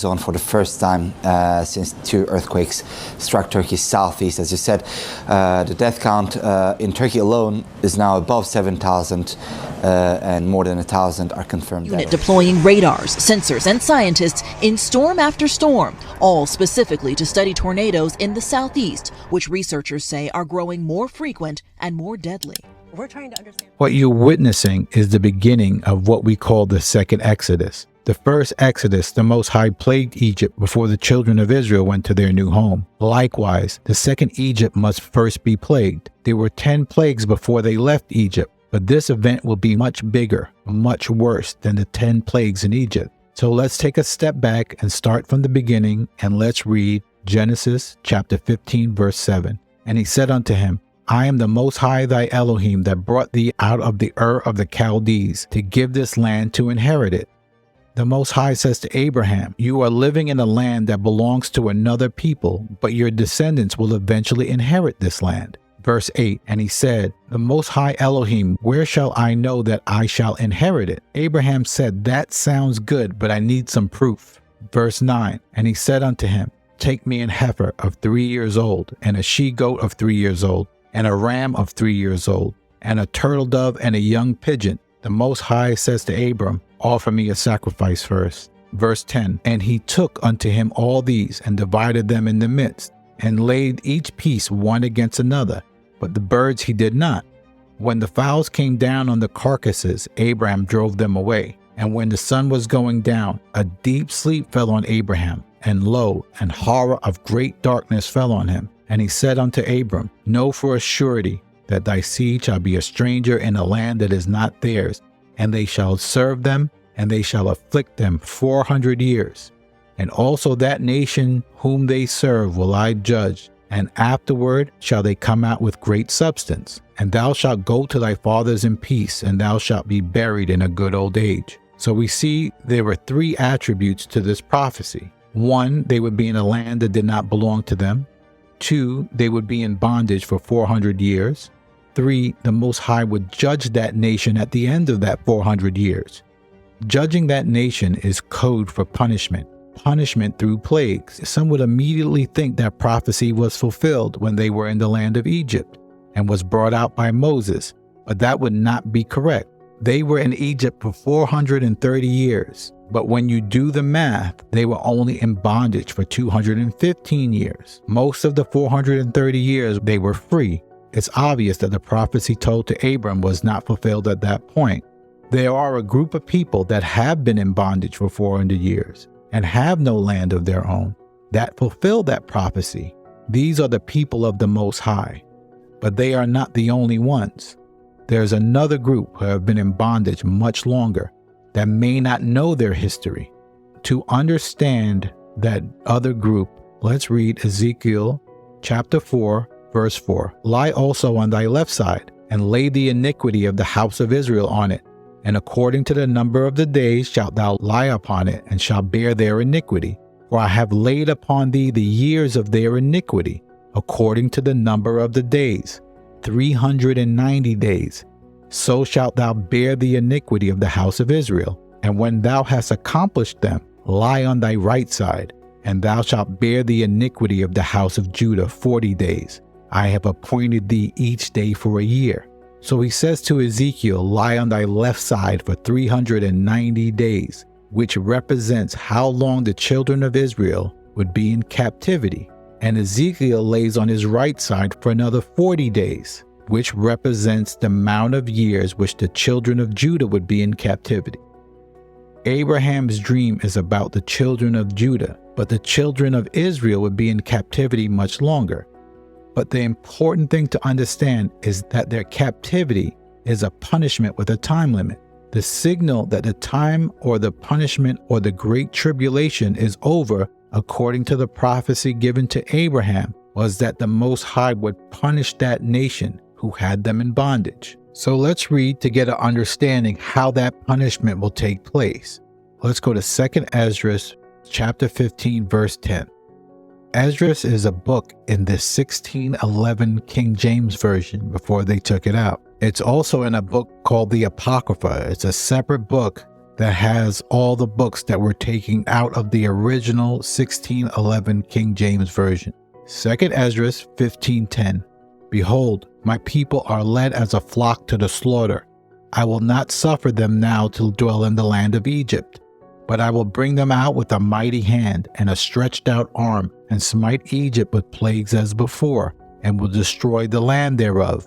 zone for the first time since 2 earthquakes struck Turkey's southeast. As you said, the death count in Turkey alone is now above 7,000 and more than 1,000 are confirmed. Unit deploying radars, sensors, and scientists in storm after storm, all specifically to study tornadoes in the southeast, which researchers say are growing more frequent and more deadly. We're trying to understand. What you're witnessing is the beginning of what we call the second Exodus. The first Exodus, the Most High plagued Egypt before the children of Israel went to their new home. Likewise, the second Egypt must first be plagued. There were 10 plagues before they left Egypt, but this event will be much bigger, much worse than the 10 plagues in Egypt. So let's take a step back and start from the beginning, and let's read Genesis chapter 15, verse 7. And he said unto him, I am the Most High thy Elohim that brought thee out of the Ur of the Chaldees to give this land to inherit it. The Most High says to Abraham, you are living in a land that belongs to another people, but your descendants will eventually inherit this land. Verse 8, and he said, the Most High Elohim, where shall I know that I shall inherit it? Abraham said, that sounds good, but I need some proof. Verse 9, and he said unto him, take me an heifer of 3 years old, and a she-goat of 3 years old, and a ram of 3 years old, and a turtle dove and a young pigeon. The Most High says to Abram, offer me a sacrifice first. Verse 10, and he took unto him all these, and divided them in the midst, and laid each piece one against another, but the birds he did not. When the fowls came down on the carcasses, Abraham drove them away. And when the sun was going down, a deep sleep fell on Abraham, and lo, an horror of great darkness fell on him. And he said unto Abram, know for a surety that thy seed shall be a stranger in a land that is not theirs, and they shall serve them, and they shall afflict them 400 years. And also that nation whom they serve will I judge, and afterward shall they come out with great substance. And thou shalt go to thy fathers in peace, and thou shalt be buried in a good old age. So we see there were 3 attributes to this prophecy. 1, they would be in a land that did not belong to them. 2, they would be in bondage for 400 years. 3, the Most High would judge that nation at the end of that 400 years. Judging that nation is code for punishment through plagues. Some would immediately think that prophecy was fulfilled when they were in the land of Egypt and was brought out by Moses, but that would not be correct. They were in Egypt for 430 years, but when you do the math, they were only in bondage for 215 years. Most of the 430 years, they were free. It's obvious that the prophecy told to Abram was not fulfilled at that point. There are a group of people that have been in bondage for 400 years and have no land of their own that fulfill that prophecy. These are the people of the Most High, but they are not the only ones. There's another group who have been in bondage much longer that may not know their history. To understand that other group, let's read Ezekiel chapter 4, verse 4. Lie also on thy left side, and lay the iniquity of the house of Israel on it. And according to the number of the days shalt thou lie upon it, and shalt bear their iniquity. For I have laid upon thee the years of their iniquity, according to the number of the days, 390 days. So shalt thou bear the iniquity of the house of Israel. And when thou hast accomplished them, lie on thy right side, and thou shalt bear the iniquity of the house of Judah 40 days. I have appointed thee each day for a year. So he says to Ezekiel, lie on thy left side for 390 days, which represents how long the children of Israel would be in captivity. And Ezekiel lays on his right side for another 40 days, which represents the amount of years which the children of Judah would be in captivity. Abraham's dream is about the children of Judah, but the children of Israel would be in captivity much longer. But the important thing to understand is that their captivity is a punishment with a time limit. The signal that the time or the punishment or the great tribulation is over, according to the prophecy given to Abraham, was that the Most High would punish that nation who had them in bondage. So let's read to get an understanding how that punishment will take place. Let's go to 2 Esdras chapter 15, verse 10. Esdras is a book in the 1611 King James Version before they took it out. It's also in a book called the Apocrypha. It's a separate book that has all the books that were taken out of the original 1611 King James Version. 2 Esdras 15:10. Behold, my people are led as a flock to the slaughter. I will not suffer them now to dwell in the land of Egypt, but I will bring them out with a mighty hand and a stretched out arm, and smite Egypt with plagues as before, and will destroy the land thereof.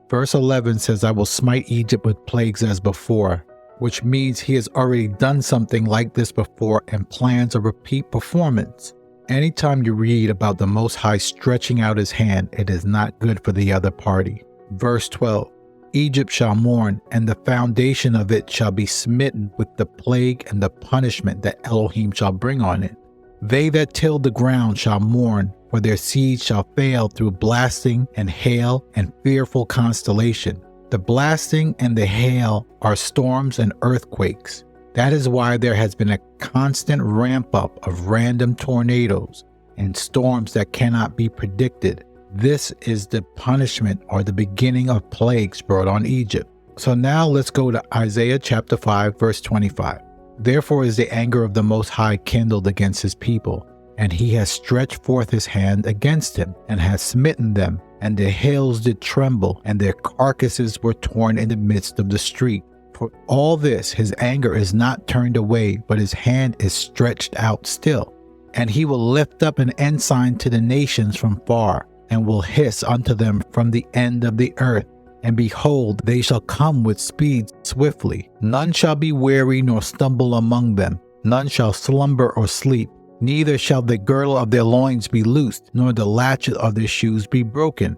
Verse 11 says, I will smite Egypt with plagues as before, which means he has already done something like this before and plans a repeat performance. Anytime you read about the Most High stretching out his hand, it is not good for the other party. Verse 12, Egypt shall mourn, and the foundation of it shall be smitten with the plague and the punishment that Elohim shall bring on it. They that till the ground shall mourn, for their seeds shall fail through blasting and hail and fearful constellation. The blasting and the hail are storms and earthquakes. That is why there has been a constant ramp up of random tornadoes and storms that cannot be predicted. This is the punishment or the beginning of plagues brought on Egypt. So now let's go to Isaiah chapter 5 verse 25. Therefore is the anger of the Most High kindled against his people, and he has stretched forth his hand against him, and has smitten them, and their hills did tremble, and their carcasses were torn in the midst of the street. For all this his anger is not turned away, but his hand is stretched out still. And he will lift up an ensign to the nations from far, and will hiss unto them from the end of the earth. And behold, they shall come with speed swiftly. None shall be weary nor stumble among them. None shall slumber or sleep. Neither shall the girdle of their loins be loosed, nor the latchet of their shoes be broken.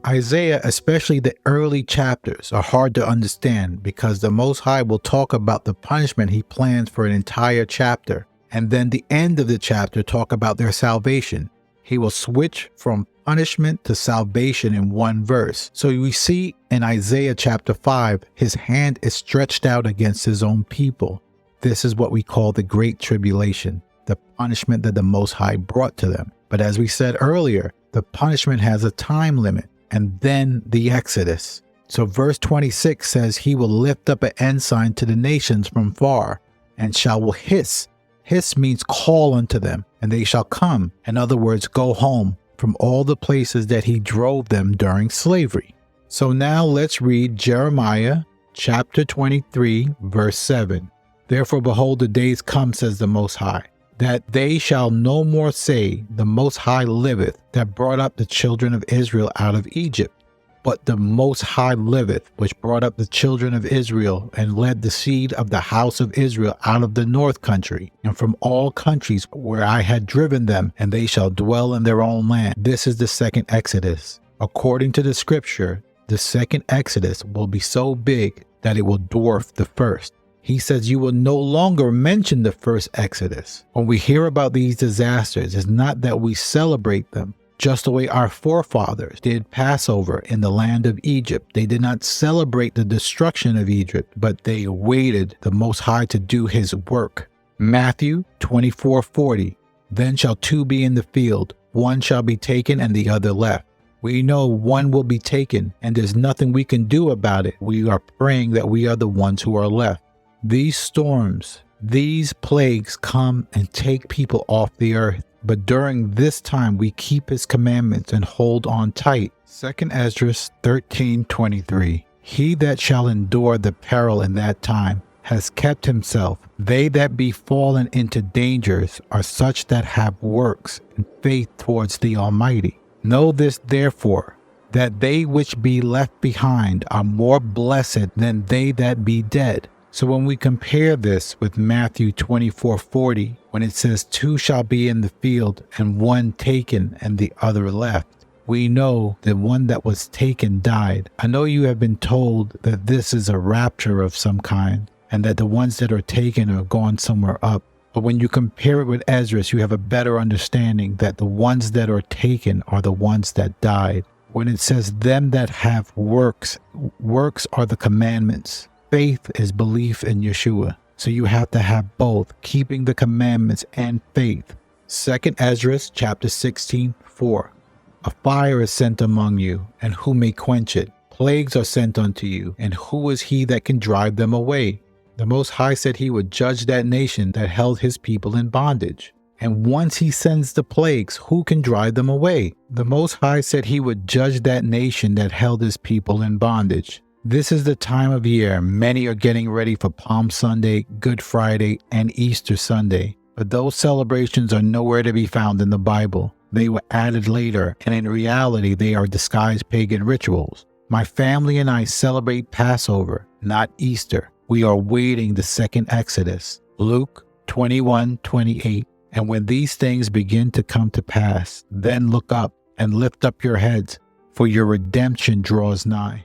Isaiah, especially the early chapters, are hard to understand because the Most High will talk about the punishment he plans for an entire chapter, and then the end of the chapter talk about their salvation. He will switch from punishment to salvation in one verse. So we see in Isaiah chapter 5, his hand is stretched out against his own people. This is what we call the Great Tribulation, the punishment that the Most High brought to them. But as we said earlier, the punishment has a time limit, and then the Exodus. So verse 26 says, he will lift up an ensign to the nations from far, and shall hiss. Hiss means call unto them, and they shall come. In other words, go home from all the places that he drove them during slavery. So now let's read Jeremiah chapter 23, verse 7. Therefore, behold, the days come, says the Most High, that they shall no more say, the Most High liveth, that brought up the children of Israel out of Egypt. But the Most High liveth, which brought up the children of Israel, and led the seed of the house of Israel out of the north country, and from all countries where I had driven them, and they shall dwell in their own land. This is the second Exodus. According to the scripture, the second Exodus will be so big that it will dwarf the first. He says you will no longer mention the first Exodus. When we hear about these disasters, it's not that we celebrate them. Just the way our forefathers did Passover in the land of Egypt. They did not celebrate the destruction of Egypt, but they awaited the Most High to do his work. Matthew 24:40. Then shall two be in the field, one shall be taken and the other left. We know one will be taken, and there's nothing we can do about it. We are praying that we are the ones who are left. These storms, these plagues come and take people off the earth. But during this time, we keep his commandments and hold on tight. 2 Esdras 13:23. He that shall endure the peril in that time has kept himself. They that be fallen into dangers are such that have works and faith towards the Almighty. Know this therefore, that they which be left behind are more blessed than they that be dead. So when we compare this with Matthew 24:40, when it says two shall be in the field and one taken and the other left, we know the one that was taken died. I know you have been told that this is a rapture of some kind and that the ones that are taken are gone somewhere up. But when you compare it with Esdras, you have a better understanding that the ones that are taken are the ones that died. When it says them that have works, works are the commandments. Faith is belief in Yeshua. So you have to have both, keeping the commandments and faith. 2 Esdras chapter 16:4. A fire is sent among you, and who may quench it? Plagues are sent unto you, and who is he that can drive them away? The Most High said he would judge that nation that held his people in bondage. And once he sends the plagues, who can drive them away? The Most High said he would judge that nation that held his people in bondage. This is the time of year many are getting ready for Palm Sunday, Good Friday, and Easter Sunday. But those celebrations are nowhere to be found in the Bible. They were added later, and in reality, they are disguised pagan rituals. My family and I celebrate Passover, not Easter. We are waiting the second Exodus. Luke 21:28. And when these things begin to come to pass, then look up and lift up your heads, for your redemption draws nigh.